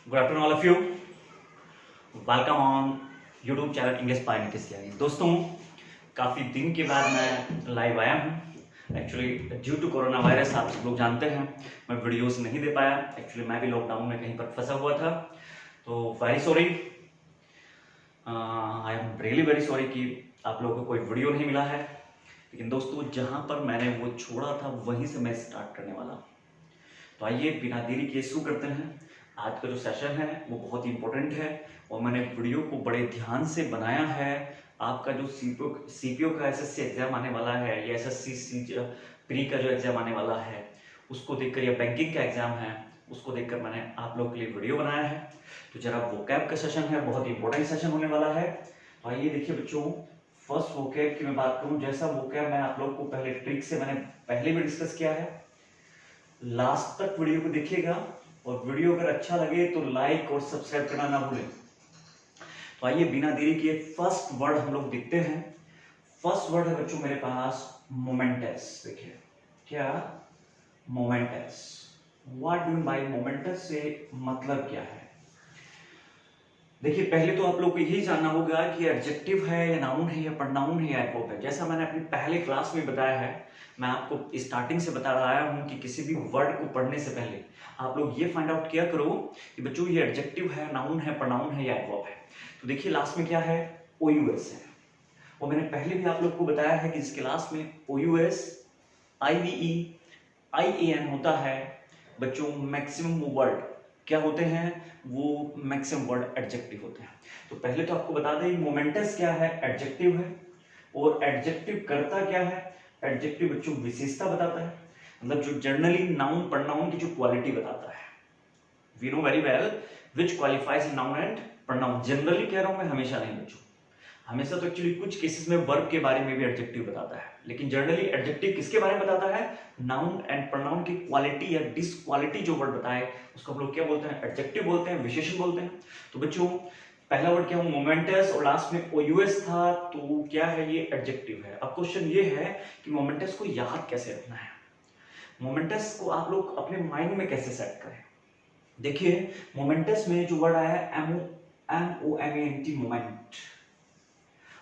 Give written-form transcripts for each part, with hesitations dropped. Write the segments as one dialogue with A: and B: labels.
A: Good afternoon all of you. Welcome on YouTube channel English by Nitish Tiwari. दोस्तों, काफ़ी दिन के बाद मैं लाइव आया हूँ। Actually due to corona virus आप सब लोग जानते हैं मैं वीडियोस नहीं दे पाया। एक्चुअली मैं भी लॉकडाउन में कहीं पर फंसा हुआ था, तो very sorry, I am really very sorry कि आप लोगों को कोई वीडियो नहीं मिला है। लेकिन दोस्तों, जहाँ पर मैंने वो छोड़ा था वहीं से मैं स्टार्ट करने वाला हूँ। तो आइए बिना देरी किए शुरू करते हैं। आज का जो सेशन है वो बहुत ही इंपॉर्टेंट है और मैंने वीडियो को बड़े ध्यान से बनाया है। आपका जो सीपीओ का एसएससी एग्जाम आने वाला है या एसएससी प्री का जो एग्जाम आने वाला है उसको देखकर, या बैंकिंग का एग्जाम है उसको देखकर मैंने आप लोग के लिए वीडियो बनाया है। तो जरा वोकैब का सेशन है, बहुत ही इंपॉर्टेंट सेशन होने वाला है। तो आइए देखिए बच्चों, फर्स्ट वोकैब की मैं बात करूं, जैसा वोकैब मैं आप लोग को पहले ट्रिक से मैंने पहले भी डिस्कस किया है। लास्ट तक वीडियो को देखिएगा और वीडियो अगर अच्छा लगे तो लाइक और सब्सक्राइब करना ना भूलें। तो आइए बिना देरी किए फर्स्ट वर्ड हम लोग देखते हैं। फर्स्ट वर्ड है बच्चों मेरे पास मोमेंटस। देखिए क्या moments, what do by moments से मतलब क्या है। देखिए पहले तो आप लोग को यही जानना होगा कि एडजेक्टिव है या नाउन है या प्रोनाउन है या एडवर्ब है। जैसा मैंने अपनी पहले क्लास में बताया है, मैं आपको स्टार्टिंग से बता रहा हूं कि किसी भी वर्ड को पढ़ने से पहले आप लोग ये फाइंड आउट किया करो कि बच्चों ये एडजेक्टिव है, नाउन है, प्रोनाउन है या एडवर्ब है। तो देखिए लास्ट में क्या है, ओयूएस है। और मैंने पहले भी आप लोग को बताया है कि इस क्लास में ओयूएस, आईवीई, आईएएन होता है बच्चों मैक्सिमम वर्ड क्या होते हैं, वो मैक्सिमम वर्ड एडजेक्टिव होते हैं। तो पहले तो आपको बता दें मोमेंटस क्या है, एडजेक्टिव है। और एडजेक्टिव करता क्या है, एडजेक्टिव बच्चों विशेषता बताता है, मतलब जो जनरली नाउन प्रोनाउन की जो क्वालिटी बताता है। We know very well which qualifies noun and pronoun. Generally कह रहा हूं मैं, हमेशा नहीं बच्चों। हमेशा तो एक्चुअली कुछ केसेस में वर्ब के बारे में भी एडजेक्टिव बताता है, लेकिन जनरली एडजेक्टिव किसके बारे में बताता है, नाउन एंड प्रोनाउन की क्वालिटी या डिसक्वालिटी जो वर्ड बताए उसको हम लोग क्या बोलते हैं, एडजेक्टिव बोलते हैं, विशेषण बोलते हैं। तो बच्चों पहला वर्ड क्या हो, मोमेंटस, और लास्ट में ओयूएस था, तो क्या है, ये एडजेक्टिव है। अब क्वेश्चन ये है कि मोमेंटस को याद कैसे रखना है, मोमेंटस को आप लोग अपने माइंड में कैसे सेट करें। देखिए मोमेंटस में जो वर्ड आया है MOMENT, मोमेंट।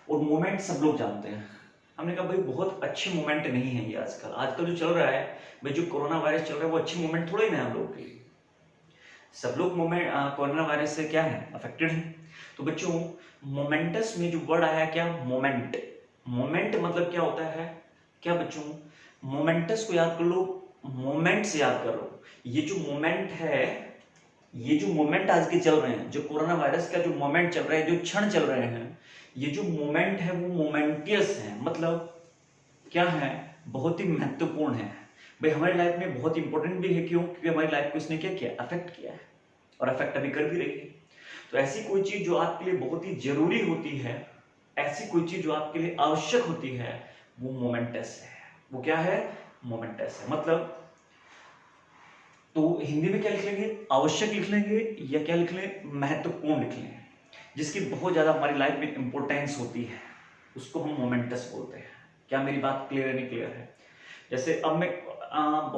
A: और मोमेंट सब लोग जानते हैं। हमने कहा भाई बहुत अच्छे मोमेंट नहीं है ये आजकल जो चल रहा है, भाई जो कोरोना वायरस चल रहा है वो अच्छे मोमेंट थोड़े ना हम लोग के लिए। सब लोग मोमेंट कोरोना वायरस से क्या है, अफेक्टेड है। तो बच्चों मोमेंटस में जो वर्ड आया क्या, मोमेंट। मोमेंट मतलब क्या होता है, क्या बच्चों, मोमेंटस को याद कर लो, मोमेंट से याद कर लो। ये जो मोमेंट है, ये जो मोमेंट आज के चल रहे हैं, जो कोरोना वायरस का जो मोमेंट चल रहा है, जो क्षण चल रहे हैं, ये जो मोमेंट है वो मोमेंटियस है। मतलब क्या है, बहुत ही महत्वपूर्ण है भाई, हमारी लाइफ में बहुत इंपॉर्टेंट भी है। क्यों, क्योंकि हमारी लाइफ को इसने क्या किया, अफेक्ट किया है, और अफेक्ट अभी कर भी रही है। तो ऐसी कोई चीज जो आपके लिए बहुत ही जरूरी होती है, ऐसी कोई चीज जो आपके लिए आवश्यक होती है, वो मोमेंटस है। वो क्या है, मोमेंटस है। मतलब तो हिंदी में क्या लिख लेंगे, आवश्यक लिख लेंगे, या क्या लिख लें, महत्वपूर्ण लिख लें, जिसकी बहुत ज्यादा हमारी लाइफ में इंपॉर्टेंस होती है, उसको हम मोमेंटस बोलते हैं। क्या मेरी बात क्लियर है, नहीं क्लियर है। जैसे अब मैं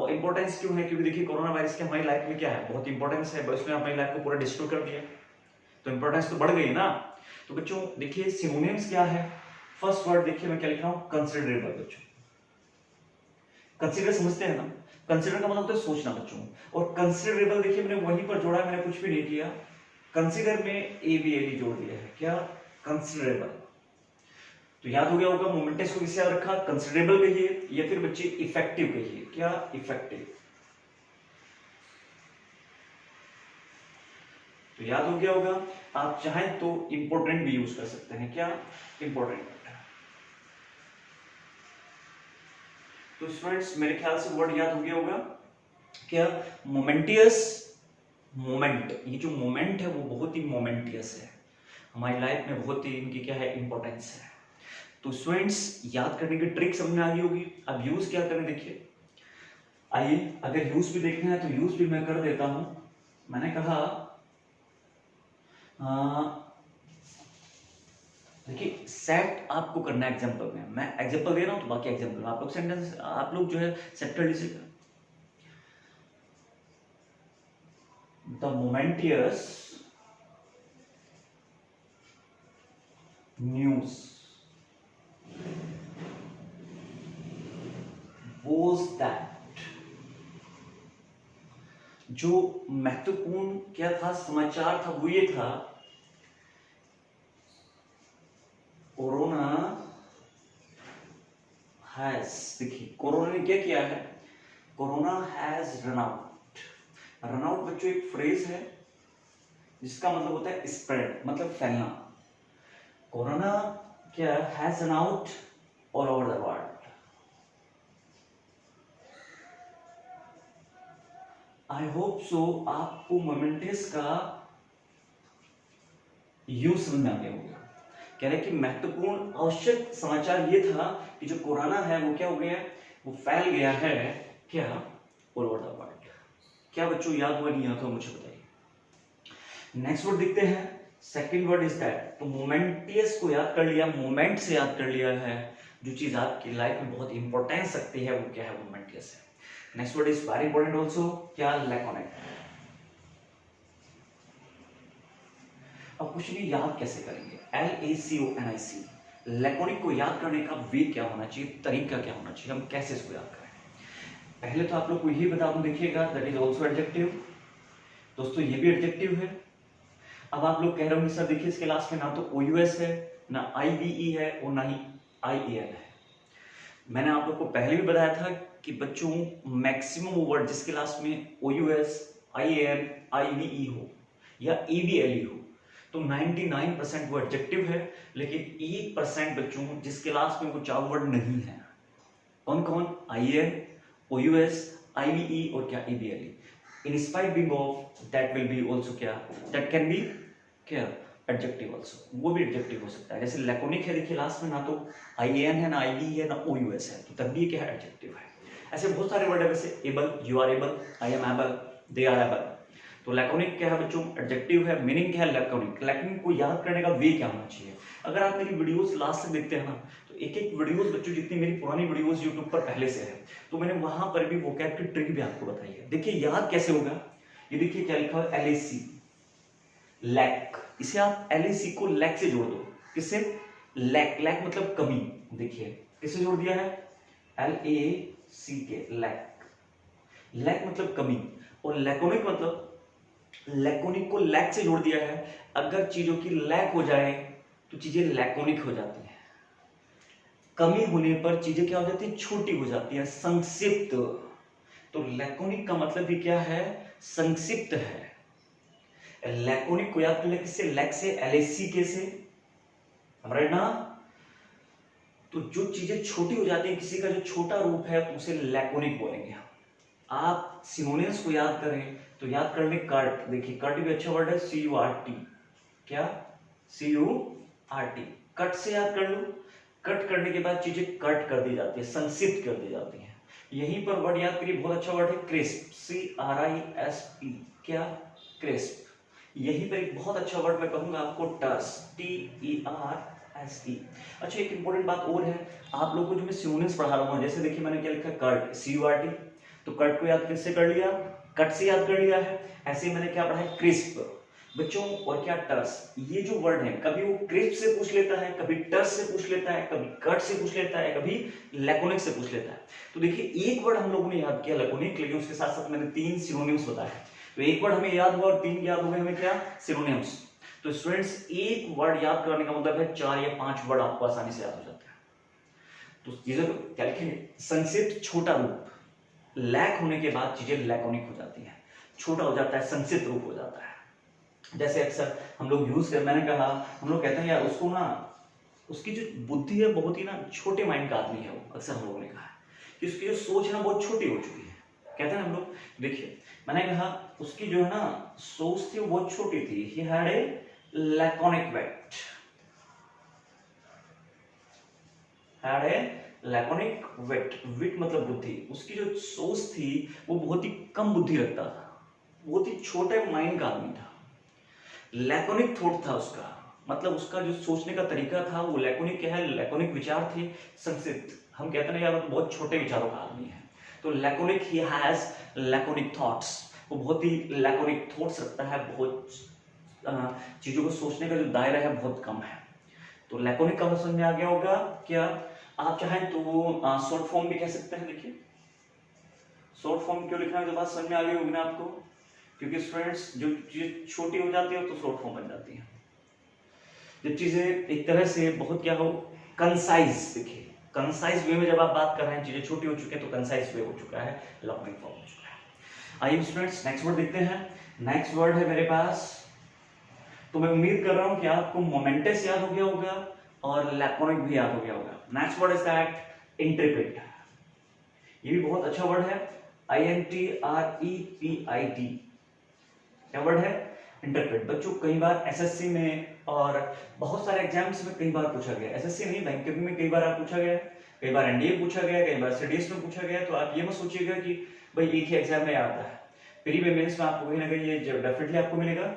A: इंपॉर्टेंस क्यों है, क्योंकि देखिए कोरोना वायरस की हमारी लाइफ में क्या है, बहुत इंपॉर्टेंस है, उसने हमारी लाइफ को पूरा डिस्ट्रॉय कर दिया, तो इंपॉर्टेंस तो बढ़ गई ना। तो बच्चों देखिए सिनोनिम्स क्या है, फर्स्ट वर्ड देखिए मैं क्या लिख रहा हूं, कंसिडरेबल। बच्चों कंसिडर समझते हैं ना, कंसिडर का मतलब होता है सोचना बच्चों। और कंसिडरेबल देखिए मैंने वहीं पर जोड़ा है, मैंने कुछ भी नहीं किया, कंसिडर में एबीएल जोड़ दिया है, क्या, कंसिडरेबल। तो याद हो गया होगा, मोमेंटस को किससे याद रखा, कंसिडरेबल कहिए, या फिर बच्चे इफेक्टिव कहिए, क्या, इफेक्टिव। तो याद हो गया होगा। आप चाहें तो इंपॉर्टेंट भी यूज कर सकते हैं, क्या, इंपॉर्टेंट। तो स्टूडेंट्स मेरे ख्याल से वर्ड याद हो गया होगा, क्या, मोमेंटियस, मोमेंट। ये जो मोमेंट है वो बहुत ही मोमेंटियस है, हमारी लाइफ में बहुत ही इनकी क्या है, इंपॉर्टेंस है। तो स्टूडेंट्स याद करने की ट्रिक समझ में आ गई होगी। अब यूज क्या करें, देखिए आइए, अगर यूज भी देखना है तो यूज भी मैं कर देता हूं। मैंने कहा देखिए सेट आपको करना है एग्जांपल में, मैं एग्जांपल दे रहा हूं तो बाकी एग्जांपल आप लोग सेंटेंस, आप लोग जो है सेट कर लीजिएगा। The momentous news was that, जो महत्वपूर्ण क्या था समाचार था वो ये था, कोरोना हैज, देखिए कोरोना ने क्या किया है, corona has run out. Run out बच्चों एक फ्रेज है जिसका मतलब होता है स्प्रेड, मतलब फैलना। कोरोना क्या has run out all over the world. I hope so आपको मोमेंटस का यूज समझ में आ गया होगा। कह रहे कि महत्वपूर्ण आवश्यक समाचार ये था कि जो कोरोना है वो क्या हो गया, वो फैल गया है क्या, ऑल ओवर द वर्ल्ड। क्या बच्चों याद हुआ नहीं याद हुआ मुझे बताइए। नेक्स्ट वर्ड देखते हैं, सेकंड वर्ड इज दैट। तो मोमेंटियस को याद कर लिया, मोमेंट से याद कर लिया है, जो चीज आपकी लाइफ में बहुत इंपॉर्टेंस रखती है वो क्या है, मोमेंटियस है। Next word is very important also, क्या, लैकोनिक। अब क्वेश्चन ये याद कैसे करेंगे, LACONIC, लैकोनिक को याद करने का वे क्या होना चाहिए, तरीका क्या होना चाहिए, हम कैसे इसको याद करें। पहले तो आप लोग को यही बता दूं, देखिएगा दैट इज ऑल्सो एडजेक्टिव। दोस्तों ये भी एडजेक्टिव है। अब आप लोग कह रहे होंगे सर देखिए इसके लास्ट में ना तो OUS है, ना IVE है और ना ही IEL है। मैंने आप लोग को पहले भी बताया था कि बच्चों मैक्सिमम वर्ड जिसके लास्ट में OUS, IAL, IVE हो या ABLE हो, तो 99% वो एडजेक्टिव है, लेकिन 1% बच्चों जिसके लास्ट में वो चार वर्ड नहीं है। कौन कौन, IAL, OUS, IVE और क्या, ABLE। In spite being of that will be also क्या, दैट कैन बी क्या, एडजेक्टिव ऑल्सो, वो भी एडजेक्टिव हो सकता है। जैसे लैकोनिक है देखिए लास्ट में ना तो IAN है, ना IVE है, ना OUS है, तो तब भी क्या है, एडजेक्टिव है। ऐसे बहुत सारे वर्ड है, वैसे able, you are able, I am able, they are able. तो लैकोनिक क्या है बच्चों, एडजेक्टिव है। मीनिंग क्या है, लैकोनिक। लैकोनिक को याद करने का वे क्या होना चाहिए। अगर आप मेरी वीडियोस लास्ट तक देखते हैं ना, तो एक एक वीडियोस बच्चों जितनी मेरी पुरानी वीडियोस यूट्यूब पर पहले से है, तो मैंने वहां पर भी वोकैब की ट्रिक भी आपको बताई है। देखिए याद कैसे होगा, ये देखिए क्या लिखा है, LAC, लैक। इसे आप LAC को लैक से जोड़ दो, किससे, लैक। लैक मतलब कमी, देखिए किससे जोड़ दिया है, LAC, लैक। लैक मतलब कमी, और लैकोनिक मतलब, लैकोनिक को लैक से जोड़ दिया है। अगर चीजों की लैक हो जाए तो चीजें लैकोनिक हो जाती हैं। कमी होने पर चीजें क्या हो जाती है, छोटी हो जाती है, संक्षिप्त। तो लैकोनिक का मतलब भी क्या है, संक्षिप्त है। लैकोनिक को याद कर ले किससे, लैक से, LAC के से, राइट ना। तो जो चीजें छोटी हो जाती है, किसी का जो छोटा रूप है तो उसे लैकोनिक बोलेंगे। आप सिनोनिम्स को याद करें तो याद कर ले कर्ट। देखिए कर्ट भी अच्छा वर्ड है, CURT, क्या, CURT। कट से याद कर लो, कट करने के बाद चीजें कट कर दी जाती है, संक्षिप्त कर दी जाती है। यहीं पर वर्ड याद करिए, बहुत अच्छा वर्ड है, क्रिस्प, CRISP, क्या, क्रिस्प। यहीं पर एक बहुत अच्छा वर्ड मैं कहूंगा आपको, टर्स, TERSE। अच्छा एक इंपॉर्टेंट बात और है, आप लोगों को जो मैं सिनोनिम्स पढ़ा रहा हूँ, जैसे देखिए मैंने क्या लिखा, कर्ट, CURT, तो कर्ट को याद किससे कर लिया, कट से याद कर लिया है। ऐसे ही मैंने क्या पढ़ा है, क्रिस्प बच्चों, और क्या, टर्स। ये जो वर्ड है कभी वो क्रिस्प से पूछ लेता है, कभी टर्स से पूछ लेता है, कभी कट से पूछ लेता है, कभी लैकोनिक से पूछ लेता है। तो देखिए एक वर्ड हम लोगों ने याद किया लैकोनिक, लेकिन उसके साथ साथ मैंने 3 सिनोनिम्स बताया। तो एक वर्ड हमें याद हुआ और 3 याद हो गए हमें, क्या, सिनोनिम्स। तो स्टूडेंट्स एक वर्ड याद कराने का मतलब है 4 या 5 वर्ड आपको आसानी से याद हो जाता है। तो चीजें क्या लिखेंगे, संक्षिप्त, छोटा रूप। लैक होने के बाद चीजें लैकोनिक हो जाती हैं, छोटा हो जाता है, संक्षिप्त रूप हो जाता है। जैसे अक्सर हम लोग यूज कर, मैंने कहा हम लोग कहते हैं यार उसको ना, उसकी जो बुद्धि है बहुत ही ना छोटे माइंड का आदमी है वो। अक्सर हम लोगों ने कहा कि उसकी जो सोच है ना बहुत छोटी हो चुकी है, कहते हैं हम लोग। देखिए मैंने कहा उसकी जो है ना सोच थी वो बहुत छोटी थी, he had a laconic wit, had a laconic wit. Wit मतलब बुद्धि। उसकी जो सोच थी वो बहुत ही कम बुद्धि रखता था, बहुत ही छोटे माइंड का आदमी था। लैकोनिक थॉट था उसका, मतलब उसका जो सोचने का तरीका था वो लैकोनिक क्या है, लैकोनिक विचार थे, संक्षिप्त। हम कहते हैं यार बहुत छोटे विचारों का आदमी है, तो laconic, he has laconic thoughts. वो बहुत ही लैकोनिक थॉट्स रखता है, बहुत चीज़ों को सोचने का जो दायरा है बहुत कम है। तो लैकोनिक का समझ में आ गया होगा क्या? आप चाहें तो शॉर्ट फॉर्म भी कह सकते हैं। देखिए शॉर्ट फॉर्म क्यों लिखना है, तो बात समझ में आ गई होगी ना आपको, क्योंकि स्टूडेंट्स जो चीज़ छोटी हो जाती है तो शॉर्ट फॉर्म बन जाती है। जब चीज़ें एक तरह से बहुत क्या हो, कंसाइज, देखिए कंसाइज वे में जब आप बात कर रहे हैं, चीज़ें छोटी हो चुकी है तो कंसाइज वे हो चुका है, लैकोनिक फॉर्म हो चुका है। आइए स्टूडेंट्स नेक्स्ट वर्ड देखते हैं। नेक्स्ट वर्ड है मेरे पास, तो मैं उम्मीद कर रहा हूं कि आपको मोमेंटस याद हो गया होगा और लैकोनिक भी याद हो गया होगा। Next word is that Intrepid. ये भी बहुत अच्छा वर्ड है, INTREPID। क्या वर्ड है? इंटरप्रेट। बच्चों कई बार एसएससी में और बहुत सारे एग्जाम्स में कई बार पूछा गया, एसएससी नहीं बैंकिंग में कई बार पूछा गया, कई बार एनडीए पूछा गया, कई बार सीडीएस में पूछा गया। तो आप ये मत सोचिएगा कि भाई एक ही एग्जाम में आता है, प्री मेंस में आपको कहीं ना कहीं ये डेफिनेटली आपको मिलेगा।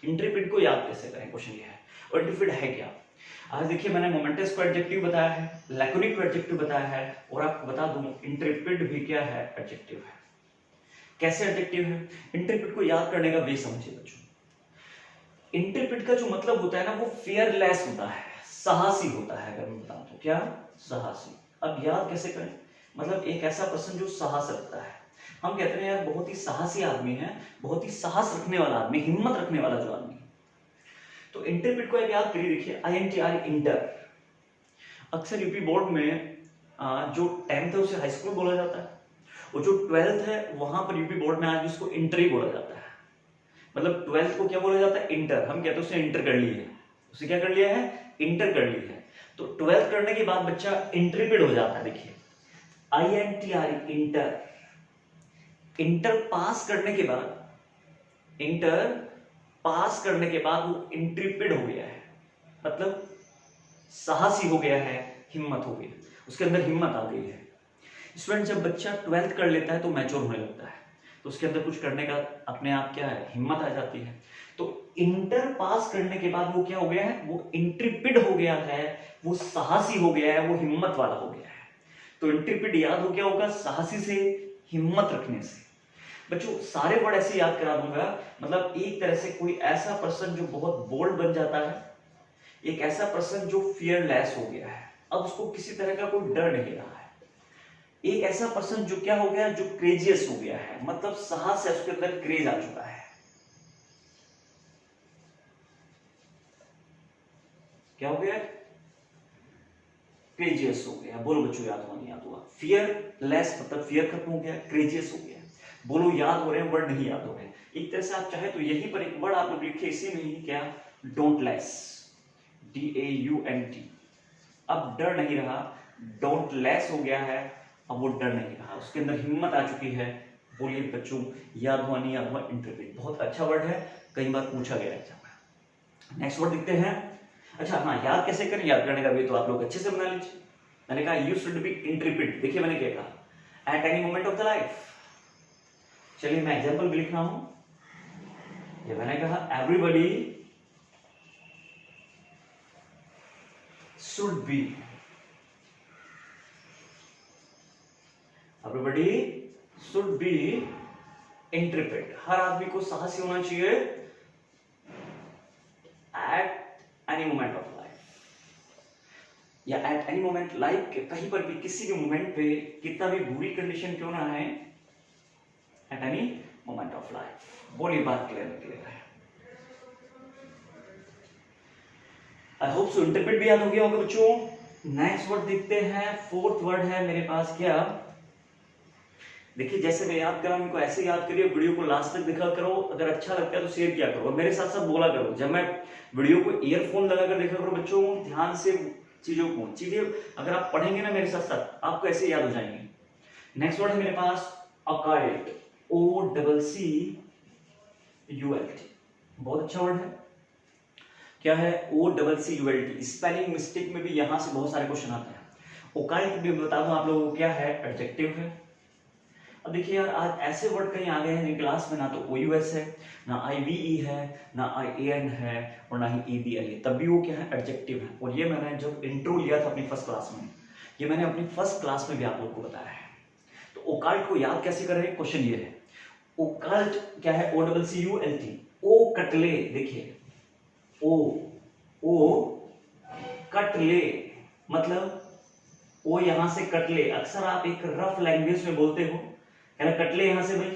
A: इंटरप्रेट को याद कैसे करें, क्वेश्चन ये है। और इंटरप्रेट है क्या? आज देखिए मैंने मोमेंटस को एडजेक्टिव बताया है, लैकोनिक को एडजेक्टिव बताया है, और आपको बता दूं इंटरप्रेट भी क्या है, एडजेक्टिव है। कैसे एडजेक्टिव है? इंटरप्रेट को याद करने का वे समझिए बच्चों। इंटरप्रेट का जो मतलब होता है ना, वो फियरलेस होता है, साहसी होता है। अगर मैं बताऊं तो क्या? साहसी। अब याद कैसे करें? मतलब एक ऐसा पर्सन जो साहस रखता है। हम कहते हैं यार बहुत ही साहसी आदमी है, बहुत ही साहस रखने वाला आदमी, हिम्मत रखने वाला जो आदमी। तो इंटरप्रेट को याद करिए, देखिए INTR इंटर। अक्सर यूपी बोर्ड में जो 10th है उसे हाई स्कूल बोला जाता है, और जो 12th है वहां पर यूपी बोर्ड में आज उसको इंटर ही बोला जाता है। मतलब 12th को क्या बोला जाता है? इंटर। हम कहते हैं उसने इंटर कर ली है, उसे क्या कर लिया है? इंटर कर ली है। तो 12th करने के बाद बच्चा इंटरप्रेट हो जाता है। देखिए INTR इंटर। इंटर पास करने के बाद, इंटर पास करने के बाद वो इंटरप्रेट हो गया है, मतलब साहसी हो गया है, हिम्मत हो गई, उसके अंदर हिम्मत आ गई है। स्टूडेंट जब बच्चा 12th कर लेता है तो मैच्योर होने लगता है, तो उसके अंदर कुछ करने का अपने आप क्या है, हिम्मत आ जाती है। तो इंटर पास करने के बाद वो क्या हो गया है? वो इंटरप्रेट हो गया है, वो साहसी हो गया है, वो हिम्मत वाला हो गया है। तो इंटरप्रेट याद हो गया होगा साहसी से, हिम्मत रखने से। बच्चों सारे वर्ड ऐसे याद करा दूंगा, मतलब एक तरह से कोई ऐसा पर्सन जो बहुत बोल्ड बन जाता है, एक ऐसा पर्सन जो फियरलेस हो गया है, अब उसको किसी तरह का कोई डर नहीं रहा है। एक ऐसा पर्सन जो क्या हो गया, जो क्रेजियस हो गया है, मतलब साहस है, उसके अंदर क्रेज आ चुका है। क्या हो गया? क्रेजियस हो गया। बोलो बच्चों याद हुआ नहीं याद हुआ? फियरलेस मतलब फियर खत्म हो गया, क्रेजियस हो गया। बोलो याद हो रहे हैं, वर्ड नहीं याद हो रहे हैं। एक तरह से आप चाहे तो यहीं पर एक वर्ड आप लोग लिखे, इसी में ही क्या, डोंट लेस, DAUNT। अब डर नहीं रहा, डोंट लेस हो गया है, अब वो डर नहीं रहा, उसके अंदर हिम्मत आ चुकी है। बोलिए बच्चों याद हुआ नहीं याद हुआ? इंटरप्रेट बहुत अच्छा वर्ड है, कई बार पूछा गया एग्जाम में। नेक्स्ट वर्ड देखते हैं। अच्छा हाँ, याद कैसे करें? याद करने का भी तो आप लोग अच्छे से बना लीजिए। मैंने कहा यू शुड बी इंटरप्रेट, देखिए मैंने क्या कहा, eight any moment of the life. चलिए मैं एग्जाम्पल भी लिख रहा हूं। ये मैंने कहा everybody should be, everybody should be interpret. हर आदमी को साहसी होना चाहिए at any moment of life, या एट एनी मोमेंट लाइफ के कहीं पर भी, किसी भी मोमेंट पे, कितना भी बुरी कंडीशन क्यों ना है, eight any moment of life. बोलिए बात क्लियर है? आई होप सो इंटरप्रेट भी याद हो गया होगा बच्चों। नेक्स्ट वर्ड देखते हैं, फोर्थ वर्ड है मेरे पास क्या, देखिए जैसे मैं याद कर रहा हूं उनको ऐसे याद करिए, वीडियो को लास्ट तक देखा करो, अगर अच्छा लगता है तो शेयर किया करो, और मेरे साथ साथ बोला करो। जब मैं वीडियो को ईयरफोन लगाकर देखा करो बच्चों, ध्यान से चीजें अगर आप पढ़ेंगे ना मेरे साथ साथ, आपको ऐसे याद हो जाएंगे। नेक्स्ट वर्ड है मेरे पास ऑकल्ट, OCCULT। बहुत अच्छा वर्ड है। क्या है? OCCULT। स्पेलिंग मिस्टेक में भी यहां से बहुत सारे क्वेश्चन आते हैं। ऑकल्ट भी बता दूं आप लोगों को क्या है, एडजेक्टिव है। अब देखिए यार, आज ऐसे वर्ड कहीं आ गए हैं क्लास में, ना तो OUS है, ना IVE है, ना IAN है, और ना ही ABL है, तब भी वो क्या है, एडजेक्टिव है। और ये मैंने जब इंट्रो लिया था अपनी फर्स्ट क्लास में, ये मैंने अपनी फर्स्ट क्लास में भी आप लोग को बताया है। तो ऑकल्ट को याद कैसे करें, क्वेश्चन ये है। ओकल्ट क्या है? O double C U L T, O कटले। देखिए ओ कटले मतलब ओ यहां से कटले। अक्सर आप एक रफ लैंग्वेज में बोलते हो, कहना कटले यहां से भाई,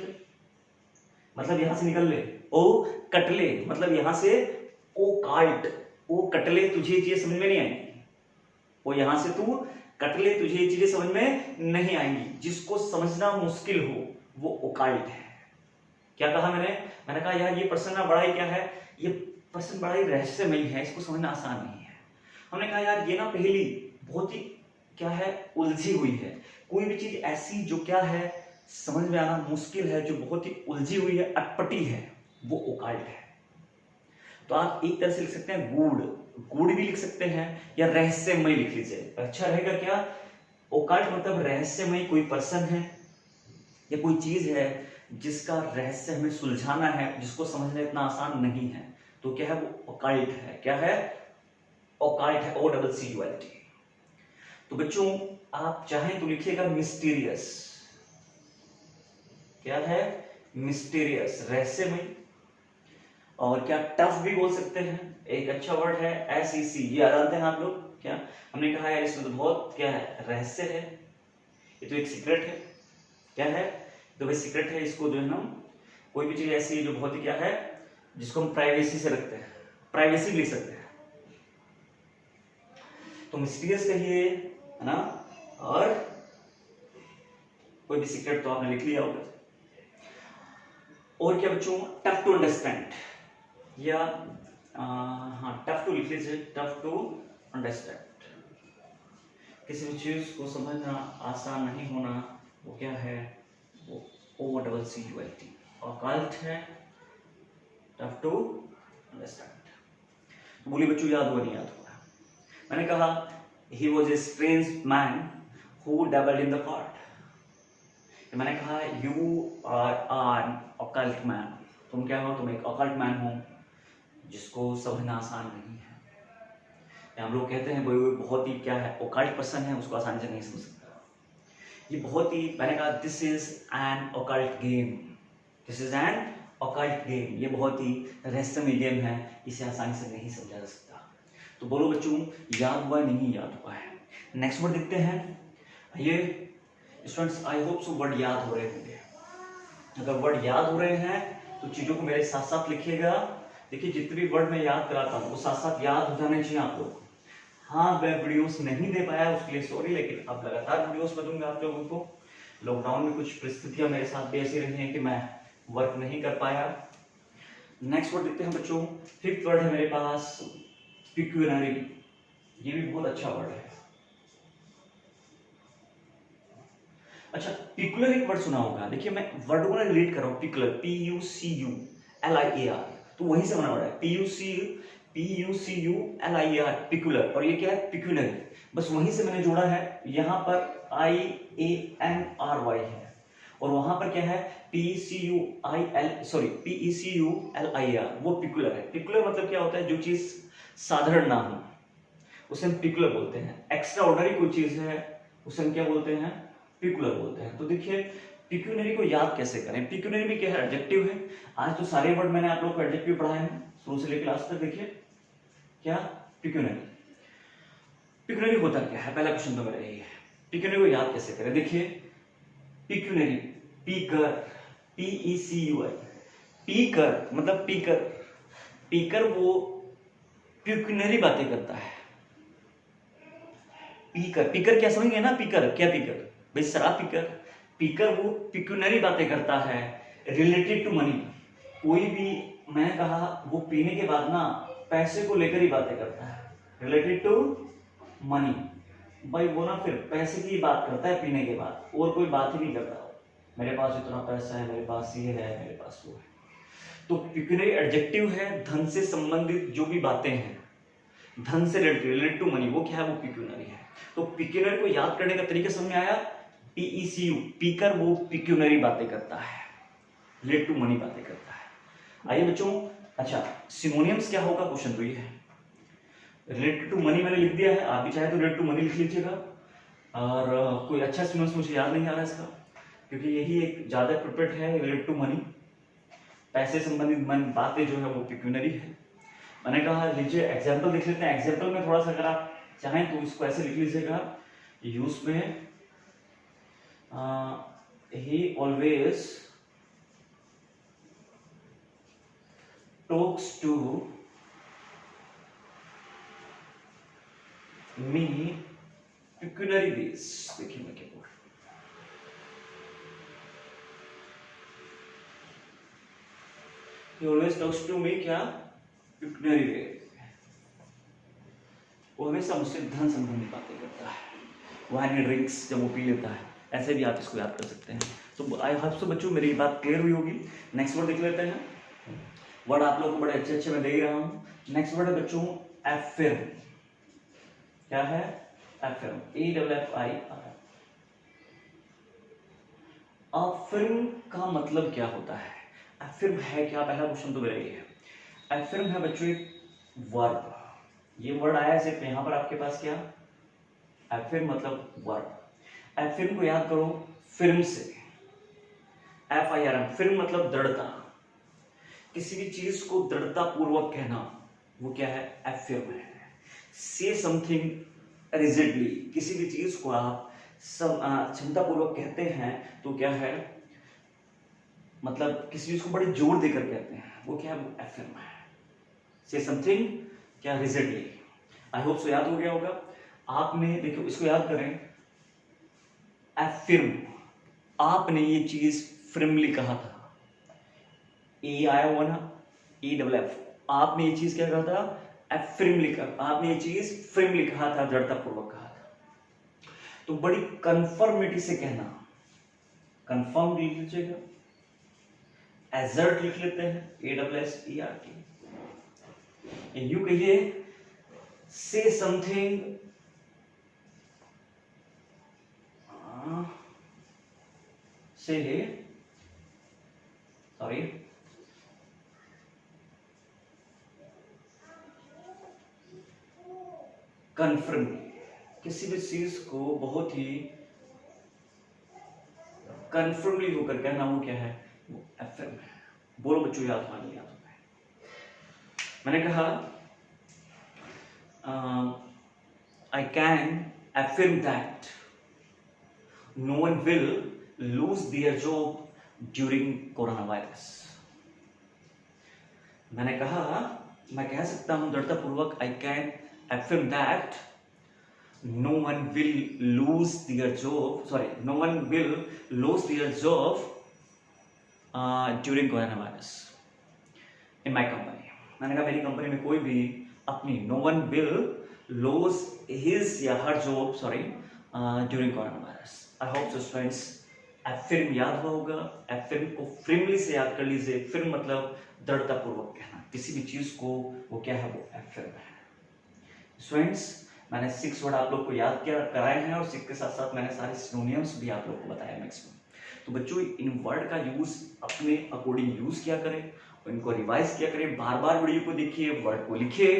A: मतलब यहां से निकल ले। ओ कटले मतलब यहां से ओ काल्ट, ओ कटले तुझे ये चीजें समझ में नहीं आएंगी। ओ यहां से तू कटले तुझे ये चीजें समझ में नहीं आएंगी। जिसको समझना मुश्किल हो वो ओकाल्ट है। क्या कहा मैंने? मैंने कहा यार ये प्रश्न ना बड़ा ही क्या है, ये प्रश्न बड़ा ही रहस्यमयी है, इसको समझना आसान नहीं है। हमने कहा यार ये ना पहेली बहुत ही क्या है, उलझी हुई है। कोई भी चीज ऐसी जो क्या है समझ में आना मुश्किल है, जो बहुत ही उलझी हुई है, अटपटी है, वो ओकाल्ट है। तो आप एक तरह से लिख सकते हैं गूढ़ भी लिख सकते हैं, या रहस्यमय लिख लीजिए, अच्छा रहेगा क्या? ओकाल्ट मतलब रहस्यमय कोई पर्सन है या कोई चीज है जिसका रहस्य हमें सुलझाना है, जिसको समझना इतना आसान नहीं है, तो क्या है वो ओकाल्ट है। क्या है? ओकाल्ट है, O double C U L T. तो बच्चों आप चाहें तो लिखिएगा मिस्टीरियस। क्या है? मिस्टीरियस, रहस्यमय। और क्या टफ भी बोल सकते हैं, एक अच्छा वर्ड है SEC, ये याद आते हैं आप लोग? क्या हमने कहा यार इसमें तो बहुत क्या है, रहस्य है, ये तो एक सीक्रेट है। क्या है? तो भाई सीक्रेट है, इसको जो है ना कोई भी चीज ऐसी है जो बहुत ही क्या है, जिसको हम प्राइवेसी से रखते हैं, प्राइवेसी लिख सकते हैं। तो मिस्टीरियस कहिए, है ना, और कोई भी सीक्रेट तो आपने लिख लिया होगा। और क्या बच्चों? टफ टू अंडरस्टैंड, या हाँ टफ टू लिख लीजिए, टफ टू अंडरस्टैंड। किसी भी चीज को समझना आसान नहीं होना, वो क्या है? वो O double C U L T, occult है, टफ टू अंडरस्टैंड। बोलिए बच्चों याद हुआ नहीं याद हुआ? मैंने कहा he was a strange man who dabbled in the card. मैंने कहा you are an occult man, तुम क्या हो? तुम एक ओकल्ट मैन हो जिसको समझना आसान नहीं है। हम लोग कहते हैं वो बहुत ही क्या है, ओकल्ट पर्सन है, उसको आसानी से नहीं समझ सकता। ये बहुत ही, मैंने कहा this is an occult game, this is an occult game, ये बहुत ही रहस्यमय गेम है, इसे आसानी से नहीं समझा जा सकता। तो बोलो बच्चों याद हुआ नहीं याद हुआ है? नेक्स्ट वर्ड देखते हैं। ये students I hope so word याद हो रहे होंगे। अगर वर्ड याद हो रहे हैं तो चीजों को मेरे साथ साथ लिखिएगा। देखिए जितने भी वर्ड मैं याद कराता हूँ वो साथ साथ याद हो जाने चाहिए आप लोग। हाँ मैं वीडियोस नहीं दे पाया उसके लिए सॉरी, लेकिन अब लगातार वीडियोस में दूंगा आप लोगों को। लॉकडाउन में कुछ परिस्थितियां मेरे साथ भी ऐसी रही हैं कि मैं वर्क नहीं कर पाया। नेक्स्ट वर्ड देखते हैं बच्चों। फिफ्थ वर्ड है मेरे पास पिक्यूनरी। ये भी बहुत अच्छा वर्ड है। अच्छा पिकुलर एक वर्ड सुना होगा, देखिए मैं वर्ड को रिलेट कर रहा हूँ। पिकुलर PUCULIAR, तो वहीं से बना हुआ है PUCULIAR पिकुलर, और ये क्या है पिक्यूनरी, बस वहीं से मैंने जोड़ा है। यहाँ पर IANRY है और वहां पर क्या है PECULIR, वो पिकुलर है। पिकुलर मतलब क्या होता है? जो चीज साधारण ना हो उसे हम पिकुलर बोलते हैं। एक्स्ट्रा ऑर्डिनरी कोई चीज है उसे हम क्या बोलते हैं? पिकुलर बोलते हैं। तो देखिए पिक्यूनरी को याद कैसे करें? पिक्यूनरी भी क्या है? एडजेक्टिव है। आज तो सारे वर्ड मैंने आप लोग को एडजेक्टिव पढ़ाए हैं शुरू से लेकर लास्ट तक। देखिए क्या पिक्यूनरी, पिक्यूनरी होता क्या है? पहला क्वेश्चन तो मेरा यही है, पिक्यूनरी को याद कैसे करें? देखिए पिक्यूनरी, पीकर, PECUI, पीकर मतलब पीकर, पीकर वो पिक्यूनरी बातें करता है। पीकर, पीकर क्या समझेंगे ना? पीकर क्या? पीकर भाई शराब पीकर। पीकर वो पिक्यूनरी बातें करता है रिलेटेड टू मनी। कोई भी, मैंने कहा वो पीने के बाद ना पैसे को लेकर ही बातें करता है, रिलेटेड टू मनी। भाई वो ना फिर पैसे की बात करता है पीने के बाद, और कोई बात ही नहीं करता मेरे पास इतना पैसा है, मेरे पास ये है, मेरे पास वो है। तो पिक्यूनरी एडजेक्टिव है, धन से संबंधित जो भी बातें हैं, धन से रिलेटेड टू मनी, वो क्या है? वो पिक्यूनरी है। तो पिक्यूनरी को याद करने का तरीका समझ में आया? PECU, पीकर वो पिक्यूनरी बातें करता है, रिलेटेड टू मनी बातें करता है। आइए बच्चों, अच्छा सिनोनिम्स क्या होगा? क्वेश्चन तो ये है। रिलेटेड टू मनी मैंने लिख दिया है, आप भी चाहे तो रिलेटेड टू मनी लिख लीजिएगा। और कोई अच्छा सिनोनिम्स मुझे याद नहीं आ रहा इसका, क्योंकि यही एक ज्यादा प्रिपेयर्ड है रिलेटेड टू मनी। पैसे संबंधित बातें जो है वो पिक्यूनरी है। मैंने कहा लीजिए एग्जाम्पल देख लेते हैं। एग्जाम्पल में थोड़ा सा अगर आप चाहें तो इसको ऐसे लिख लीजिएगा, यूज में he always talks to me peculiarly ways। देखिए मैं क्या बोल रहा हूं, he always talks to me क्या peculiarly way, वो हमेशा मुझसे धन संबंधी बातें करता है। वाइन एंड ड्रिंक्स जब वो पी लेता है, ऐसे भी आप इसको याद कर सकते हैं। तो आई होप सो बच्चों मेरी बात क्लियर हुई होगी। नेक्स्ट वर्ड देख लेते हैं। वर्ड आप लोगों को बड़े अच्छे अच्छे मैं दे रहा हूँ। नेक्स्ट वर्ड है बच्चों एफर्म। क्या है? Affirm, AFFIRM। एफर्म का मतलब क्या होता है? एफर्म है क्या? पहला क्वेश्चन तो मेरा ये है। एफर्म है बच्चों एक वर्ब। ये वर्ड आया सिर्फ यहाँ पर आपके पास क्या? एफर्म मतलब वर्ब। एफर्म को याद करो फिल्म से, FIRM। फिल्म मतलब दृढ़ता, किसी भी चीज को दृढ़ता पूर्वक कहना, वो क्या है? एफर्म है। से समथिंग रिजिडली, किसी भी चीज को आप क्षमता पूर्वक कहते हैं तो क्या है? मतलब किसी चीज को बड़े जोर देकर कहते हैं, वो क्या है? एफर्म है। से समथिंग क्या? रिजिडली। आई होप सो याद हो गया होगा। आपने देखो इसको याद करें, एफर्म, आपने ये चीज फ्रिमली कहा था। ए आया हुआ ना, EFF। आपने ये चीज क्या कहा था? एफर्मली कहा। आपने ये चीज फ्रिमली कहा था, दृढ़ता पूर्वक कहा था। तो बड़ी कंफर्मिटी से कहना, कंफर्म लिख लीजिएगा, एजर्ट लिख लेते हैं, ASSERT। यू कहिए से समथिंग कन्फर्म, किसी भी चीज को बहुत ही कन्फर्मली होकर कहना, वो क्या है? वो एफर्म है। बोलो बच्चों, याद हुआ नहीं? याद हुआ है। मैंने कहा I can affirm that no one will lose their job during corona virus. मैंने कहा, मैं कह सकता हूं दृढ़तापूर्वक, I can affirm that no one will lose their job, no one will lose their job during coronavirus in my company। मैंने कहा मेरी कंपनी में कोई भी अपनी no one will lose his या her job during coronavirus। I hope so students affirm याद हुआ होगा। एफर्म को फ्रिमली से याद कर लीजिए। फिर मतलब दृढ़ता पूर्वक कहना किसी भी चीज को, वो क्या है? वो एफर्म है। स्टूडेंट्स मैंने 6 वर्ड आप लोग को याद किया कराए हैं, और 6 के साथ साथ मैंने सारे सिनोनिम्स भी आप लोग को बताया मैक्सिमम। तो बच्चों इन वर्ड का यूज अपने अकॉर्डिंग यूज किया करें, और इनको रिवाइज किया करें। बार बार वीडियो को देखिए, वर्ड को लिखिए।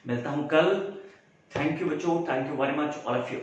A: मिलता हूं कल। थैंक यू बच्चों, thank you very much all of you.